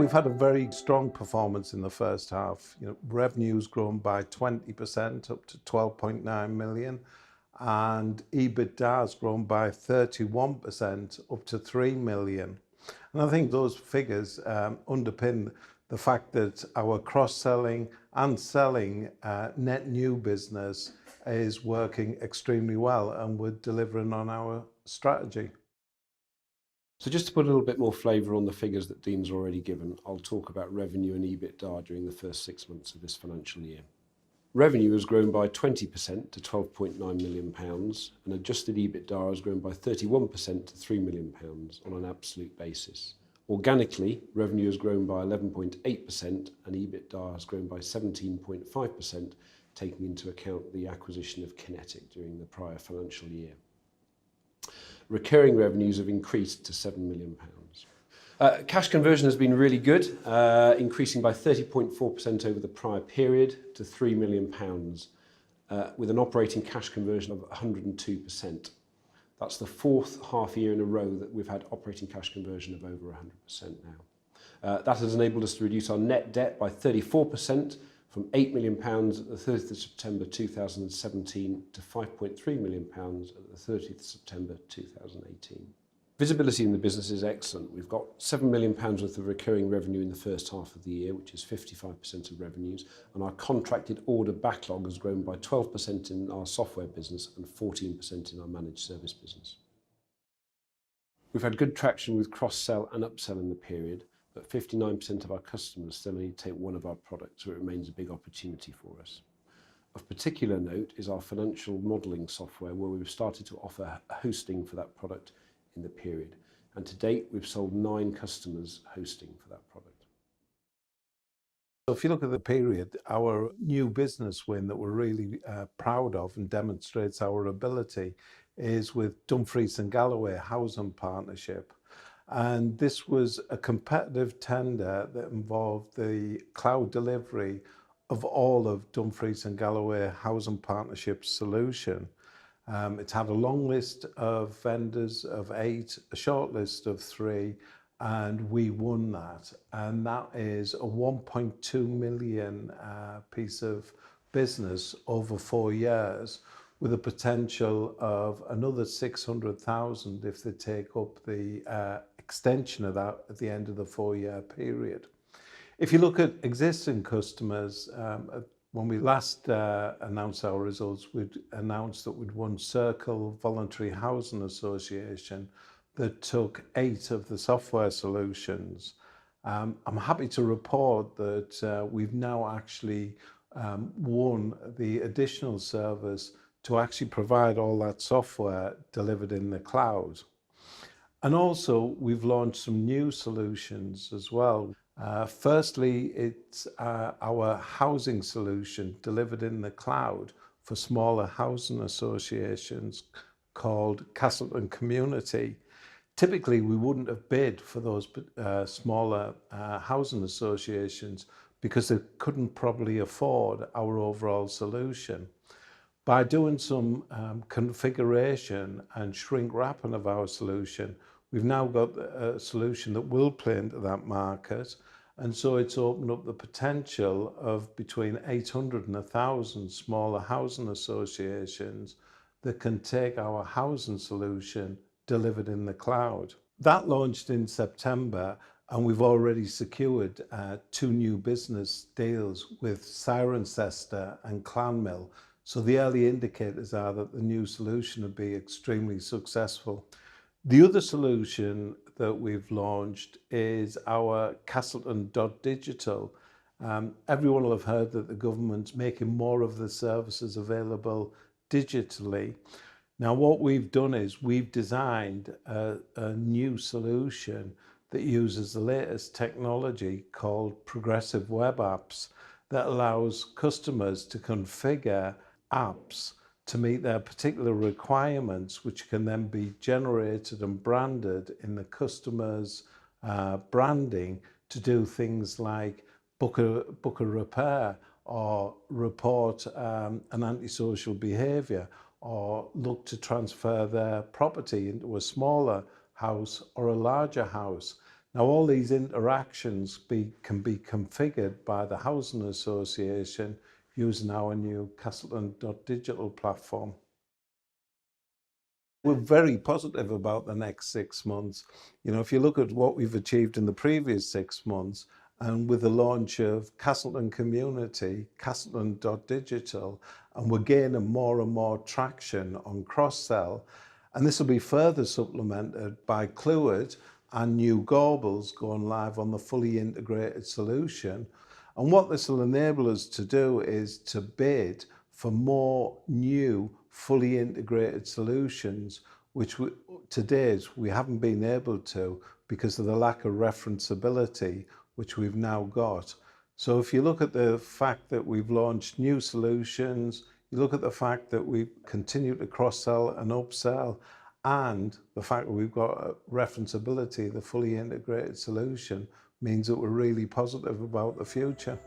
We've had a very strong performance in the first half. Revenue's grown by 20% up to 12.9 million, and EBITDA has grown by 31% up to 3 million. And I think those figures underpin the fact that our cross-selling and selling net new business is working extremely well, and we're delivering on our strategy. So just to put a little bit more flavour on the figures that Dean's already given, I'll talk about revenue and EBITDA during the first 6 months of this financial year. Revenue has grown by 20% to £12.9 million, and adjusted EBITDA has grown by 31% to £3 million on an absolute basis. Organically, revenue has grown by 11.8% and EBITDA has grown by 17.5%, taking into account the acquisition of Kinetic during the prior financial year. Recurring revenues have increased to £7 million. Cash conversion has been really good, increasing by 30.4% over the prior period to £3 million, with an operating cash conversion of 102%. That's the fourth half year in a row that we've had operating cash conversion of over 100% now. That has enabled us to reduce our net debt by 34%, from £8 million at the 30th of September 2017 to £5.3 million at the 30th of September 2018. Visibility in the business is excellent. We've got £7 million worth of recurring revenue in the first half of the year, which is 55% of revenues, and our contracted order backlog has grown by 12% in our software business and 14% in our managed service business. We've had good traction with cross-sell and upsell in the period, but 59% of our customers still only take one of our products, so it remains a big opportunity for us. Of particular note is our financial modelling software, where we've started to offer hosting for that product in the period, and to date we've sold 9 customers hosting for that product. So if you look at the period, our new business win that we're really proud of and demonstrates our ability is with Dumfries and Galloway Housing Partnership. And this was a competitive tender that involved the cloud delivery of all of Dumfries and Galloway Housing Partnership's solution. It's had a long list of vendors of 8, a short list of 3, and we won that. And that is a 1.2 million piece of business over 4 years, with a potential of another 600,000 if they take up the extension of that at the end of the 4-year period. If you look at existing customers, when we last announced our results, we'd announced that we'd won Circle Voluntary Housing Association that took 8 of the software solutions. I'm happy to report that we've now actually won the additional service to actually provide all that software delivered in the cloud. And also we've launched some new solutions as well. Firstly, it's our housing solution delivered in the cloud for smaller housing associations called Castleton Community. Typically, we wouldn't have bid for those smaller housing associations because they couldn't probably afford our overall solution. By doing some configuration and shrink wrapping of our solution, we've now got a solution that will play into that market, and so it's opened up the potential of between 800 and 1,000 smaller housing associations that can take our housing solution delivered in the cloud. That launched in September, and we've already secured 2 new business deals with Cirencester and Clanmill. So the early indicators are that the new solution will be extremely successful. The other solution that we've launched is our Castleton.digital. Everyone will have heard that the government's making more of the services available digitally. Now what we've done is we've designed a new solution that uses the latest technology called progressive web apps that allows customers to configure apps to meet their particular requirements, which can then be generated and branded in the customer's branding to do things like book a repair, or report an antisocial behaviour, or look to transfer their property into a smaller house or a larger house. Now, all these interactions can be configured by the Housing Association using our new Castleton.digital platform. We're very positive about the next 6 months. If you look at what we've achieved in the previous 6 months, and with the launch of Castleton Community, Castleton.digital, and we're gaining more and more traction on cross-sell, and this will be further supplemented by Cleward and New Gorbals going live on the fully integrated solution. And what this will enable us to do is to bid for more new fully integrated solutions, which to date we haven't been able to because of the lack of referenceability, which we've now got. So if you look at the fact that we've launched new solutions, you look at the fact that we continue to cross-sell and upsell, and the fact that we've got referenceability, the fully integrated solution, means that we're really positive about the future.